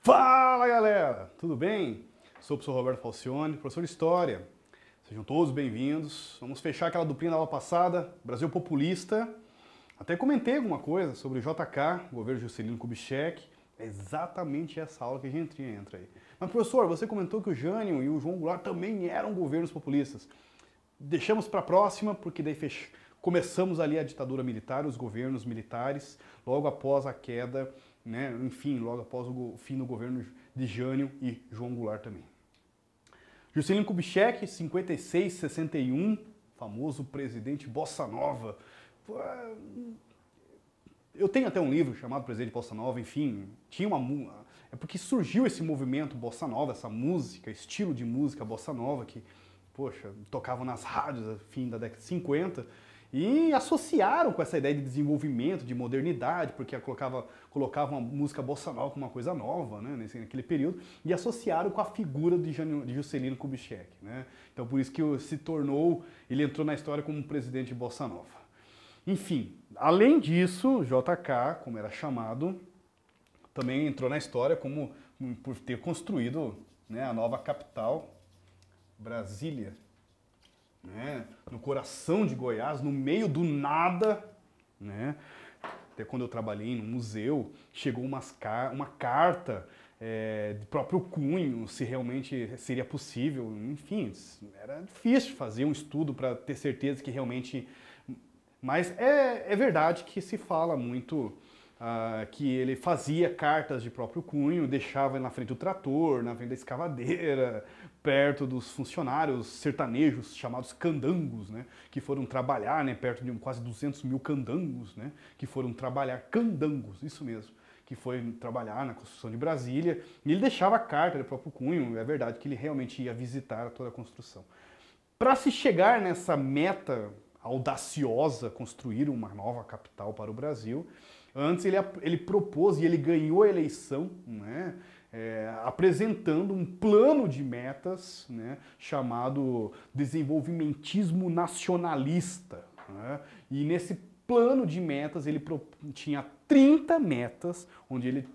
Fala galera, tudo bem? Sou o professor Roberto Falcione, professor de História. Sejam todos bem-vindos. Vamos fechar aquela duplinha da aula passada, Brasil populista. Até comentei alguma coisa sobre o JK, governo Juscelino Kubitschek. É exatamente essa aula que a gente entra aí. Mas professor, você comentou que o Jânio e o João Goulart também eram governos populistas. Deixamos para a próxima, porque daí começamos ali a ditadura militar, os governos militares, logo após a queda, né, enfim, logo após o fim do governo de Jânio e João Goulart também. Juscelino Kubitschek, 56-61, famoso presidente Bossa Nova. Eu tenho até um livro chamado Presidente Bossa Nova, enfim, tinha é porque surgiu esse movimento Bossa Nova, essa música, estilo de música Bossa Nova, que, poxa, tocavam nas rádios no fim da década de 50, e associaram com essa ideia de desenvolvimento, de modernidade, porque colocavam a música Bossa Nova como uma coisa nova, né, naquele período, e associaram com a figura de Juscelino Kubitschek, né? Então por isso que ele entrou na história como um presidente de Bossa Nova. Enfim, além disso, JK, como era chamado, também entrou na história por ter construído, né, a nova capital, Brasília, né, no coração de Goiás, no meio do nada, né? Até quando eu trabalhei no museu, chegou uma carta de próprio cunho, se realmente seria possível. Enfim, era difícil fazer um estudo para ter certeza que realmente... Mas é verdade que se fala muito que ele fazia cartas de próprio cunho, deixava na frente do trator, na frente da escavadeira, perto dos funcionários sertanejos chamados candangos, né, que foram trabalhar, né, perto de quase 200 mil candangos, né, que foram trabalhar, candangos, isso mesmo, que foi trabalhar na construção de Brasília, e ele deixava a carta de próprio cunho, é verdade que ele realmente ia visitar toda a construção. Para se chegar nessa meta audaciosa, construir uma nova capital para o Brasil, antes ele propôs e ele ganhou a eleição, né, apresentando um plano de metas, né, chamado desenvolvimentismo nacionalista, né, e nesse plano de metas ele tinha 30 metas, onde ele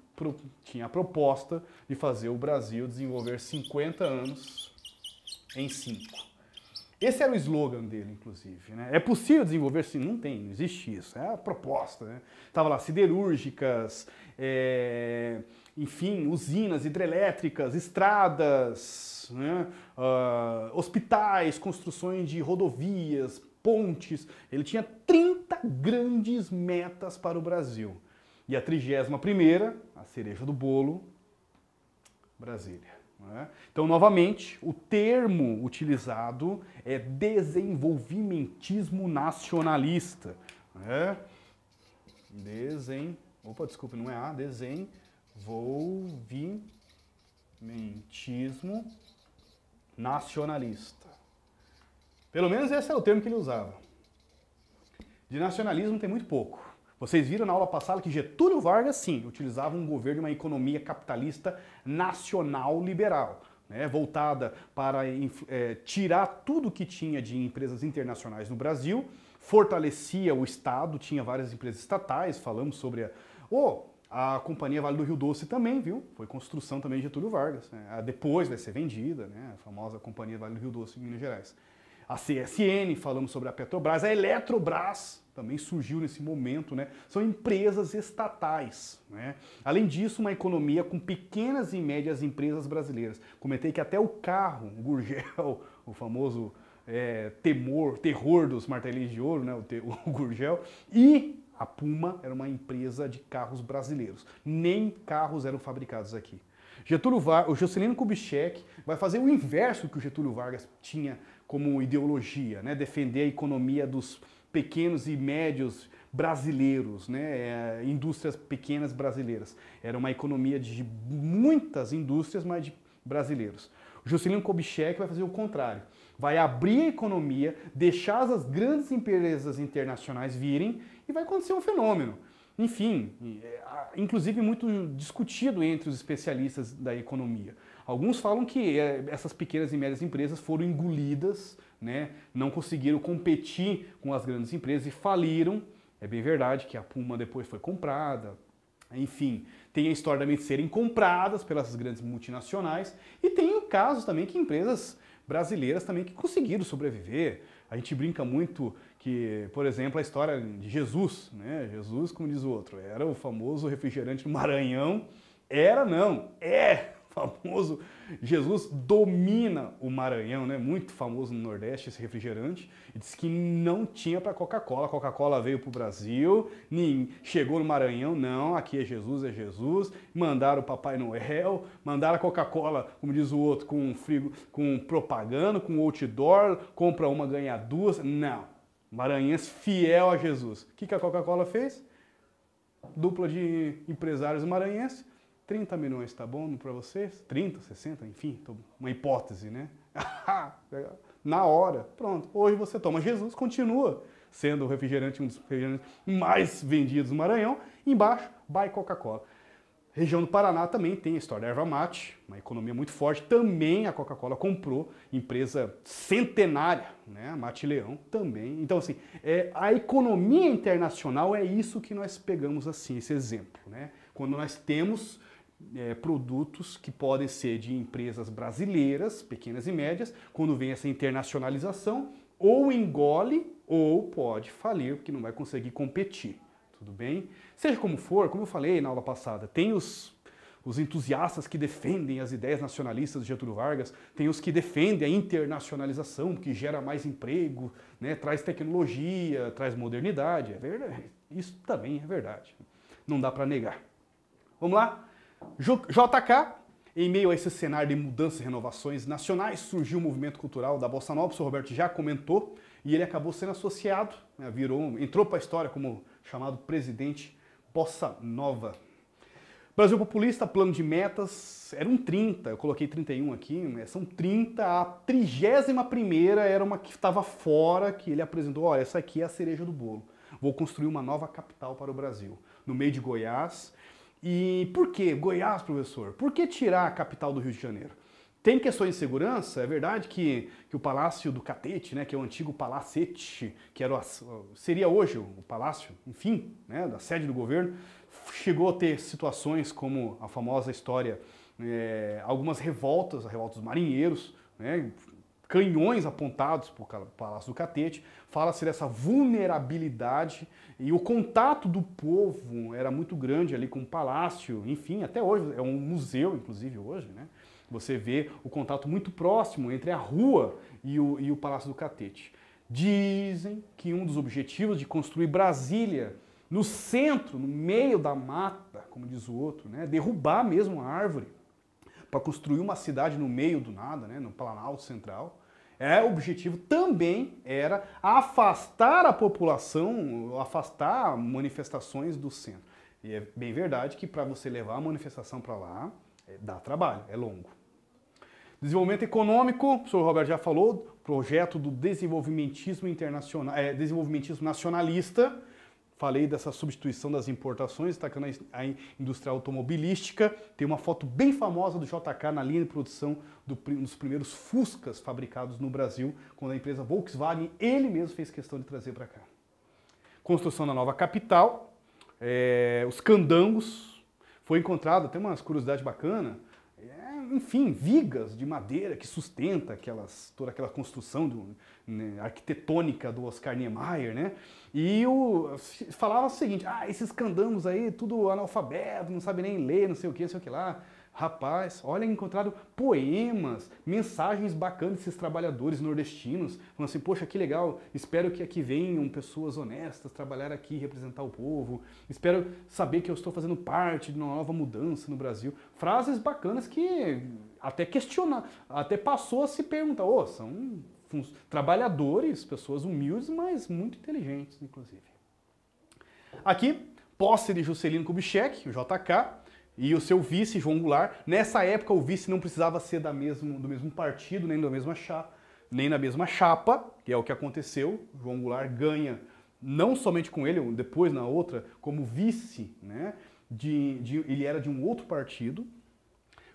tinha a proposta de fazer o Brasil desenvolver 50 anos em 5. Esse era o slogan dele, inclusive, né? É possível desenvolver? Sim, não existe isso. É a proposta, né? Tava lá siderúrgicas, enfim, usinas hidrelétricas, estradas, né? Hospitais, construções de rodovias, pontes. Ele tinha 30 grandes metas para o Brasil. E a 31ª, a cereja do bolo, Brasília. Então, novamente, o termo utilizado é desenvolvimentismo nacionalista. Opa, desculpa, não é A, desenvolvimentismo nacionalista. Pelo menos esse é o termo que ele usava. De nacionalismo tem muito pouco. Vocês viram na aula passada que Getúlio Vargas, sim, utilizava um governo e uma economia capitalista nacional liberal, né, voltada para tirar tudo que tinha de empresas internacionais no Brasil, fortalecia o Estado, tinha várias empresas estatais, falamos sobre a Companhia Vale do Rio Doce também, viu? Foi construção também de Getúlio Vargas, né? Depois vai ser vendida, né, a famosa Companhia Vale do Rio Doce em Minas Gerais. A CSN, falamos sobre a Petrobras, a Eletrobras também surgiu nesse momento, né? São empresas estatais, né? Além disso, uma economia com pequenas e médias empresas brasileiras. Comentei que até o carro, o Gurgel, o famoso terror dos martelinhos de ouro, né? O Gurgel, e a Puma era uma empresa de carros brasileiros. Nem carros eram fabricados aqui. O Juscelino Kubitschek vai fazer o inverso que o Getúlio Vargas tinha como ideologia, né? Defender a economia dos pequenos e médios brasileiros, né? Indústrias pequenas brasileiras. Era uma economia de muitas indústrias, mas de brasileiros. O Juscelino Kubitschek vai fazer o contrário. Vai abrir a economia, deixar as grandes empresas internacionais virem e vai acontecer um fenômeno. Enfim, inclusive muito discutido entre os especialistas da economia. Alguns falam que essas pequenas e médias empresas foram engolidas, né, não conseguiram competir com as grandes empresas e faliram. É bem verdade que a Puma depois foi comprada, enfim, Tem a história também de serem compradas pelas grandes multinacionais e tem casos também que empresas brasileiras também que conseguiram sobreviver. A gente brinca muito que, por exemplo, a história de Jesus, né? Jesus, como diz o outro, era o famoso refrigerante do Maranhão. Era não, é famoso. Jesus domina o Maranhão, né? Muito famoso no Nordeste esse refrigerante. E disse que não tinha para Coca-Cola. A Coca-Cola veio para o Brasil, chegou no Maranhão, não, aqui é Jesus. Mandaram o Papai Noel, mandaram a Coca-Cola, como diz o outro, com propaganda, com outdoor, compra uma, ganha duas. Não, maranhense fiel a Jesus. O que a Coca-Cola fez? Dupla de empresários maranhenses. 30 milhões, tá bom para vocês? 30, 60, enfim, uma hipótese, né? Na hora, pronto. Hoje você toma. Jesus continua sendo o refrigerante, um dos refrigerantes mais vendidos do Maranhão. Embaixo, by Coca-Cola. Região do Paraná também tem a história da erva mate, uma economia muito forte. Também a Coca-Cola comprou, empresa centenária, né? A Mate Leão também. Então, assim, a economia internacional é isso que nós pegamos assim, esse exemplo, né? Quando nós temos produtos que podem ser de empresas brasileiras, pequenas e médias, quando vem essa internacionalização, ou engole ou pode falir, porque não vai conseguir competir. Tudo bem? Seja como for, como eu falei na aula passada, tem os entusiastas que defendem as ideias nacionalistas de Getúlio Vargas, tem os que defendem a internacionalização, que gera mais emprego, né, traz tecnologia, traz modernidade. É verdade. Isso também é verdade. Não dá para negar. Vamos lá? JK, em meio a esse cenário de mudanças e renovações nacionais, surgiu o movimento cultural da Bossa Nova, o Sr. Roberto já comentou, e ele acabou sendo associado, né, entrou para a história como chamado presidente Bossa Nova. Brasil Populista, plano de metas, eram 30, eu coloquei 31 aqui, mas são 30, a 31ª era uma que estava fora, que ele apresentou, olha, essa aqui é a cereja do bolo, vou construir uma nova capital para o Brasil, no meio de Goiás. E por que Goiás, professor? Por que tirar a capital do Rio de Janeiro? Tem questões de segurança, é verdade que o Palácio do Catete, né, que é o antigo Palacete, que seria hoje o palácio, enfim, né, da sede do governo, chegou a ter situações como a famosa história, algumas revoltas dos marinheiros, né, canhões apontados para o Palácio do Catete, fala-se dessa vulnerabilidade e o contato do povo era muito grande ali com o palácio, enfim, até hoje é um museu, inclusive hoje, né? Você vê o contato muito próximo entre a rua e o Palácio do Catete. Dizem que um dos objetivos de construir Brasília no centro, no meio da mata, como diz o outro, né? Derrubar mesmo a árvore para construir uma cidade no meio do nada, né? No Planalto Central. O objetivo também era afastar a população, afastar manifestações do centro. E é bem verdade que para você levar a manifestação para lá, dá trabalho, é longo. Desenvolvimento econômico, o professor Roberto já falou, projeto do desenvolvimentismo internacional, desenvolvimentismo nacionalista. Falei dessa substituição das importações, destacando a indústria automobilística. Tem uma foto bem famosa do JK na linha de produção dos primeiros Fuscas fabricados no Brasil, quando a empresa Volkswagen, ele mesmo fez questão de trazer para cá. Construção da nova capital, os candangos, foi encontrado, tem umas curiosidades bacanas, enfim, vigas de madeira que sustenta toda aquela construção arquitetônica do Oscar Niemeyer, né? E falava o seguinte, esses candangos aí, tudo analfabeto, não sabe nem ler, não sei o que lá. Rapaz, olha, encontraram poemas, mensagens bacanas desses trabalhadores nordestinos, falando assim, poxa, que legal, espero que aqui venham pessoas honestas trabalhar aqui, representar o povo, espero saber que eu estou fazendo parte de uma nova mudança no Brasil. Frases bacanas que até passou a se perguntar, são trabalhadores, pessoas humildes, mas muito inteligentes, inclusive. Aqui, posse de Juscelino Kubitschek, o JK, e o seu vice, João Goulart. Nessa época, o vice não precisava ser do mesmo partido, nem na mesma chapa, que é o que aconteceu. João Goulart ganha, não somente com ele, depois na outra, como vice, né? Ele era de um outro partido.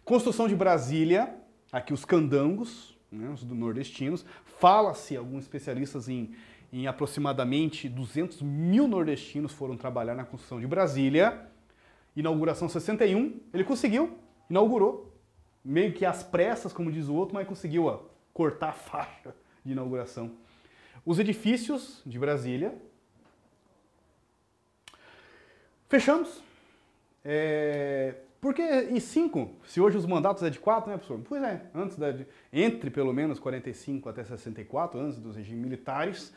Construção de Brasília, aqui os candangos, né, os nordestinos. Fala-se, alguns especialistas, em aproximadamente 200 mil nordestinos foram trabalhar na construção de Brasília. inauguração 61, ele conseguiu, inaugurou, meio que às pressas, como diz o outro, mas conseguiu ó, cortar a faixa de inauguração. Os edifícios de Brasília. Fechamos. Porque e 5? Se hoje os mandatos é de 4, né, professor? Pois é, entre pelo menos 45 até 64, antes dos regimes militares,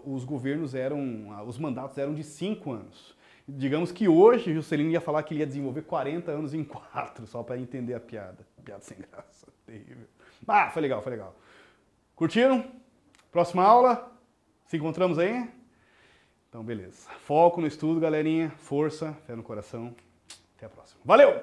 os mandatos eram de 5 anos. Digamos que hoje Juscelino ia falar que ele ia desenvolver 40 anos em 4, só para entender a piada. Piada sem graça, terrível. Ah, foi legal, foi legal. Curtiram? Próxima aula, se encontramos aí? Então, beleza. Foco no estudo, galerinha. Força, fé no coração. Até a próxima. Valeu!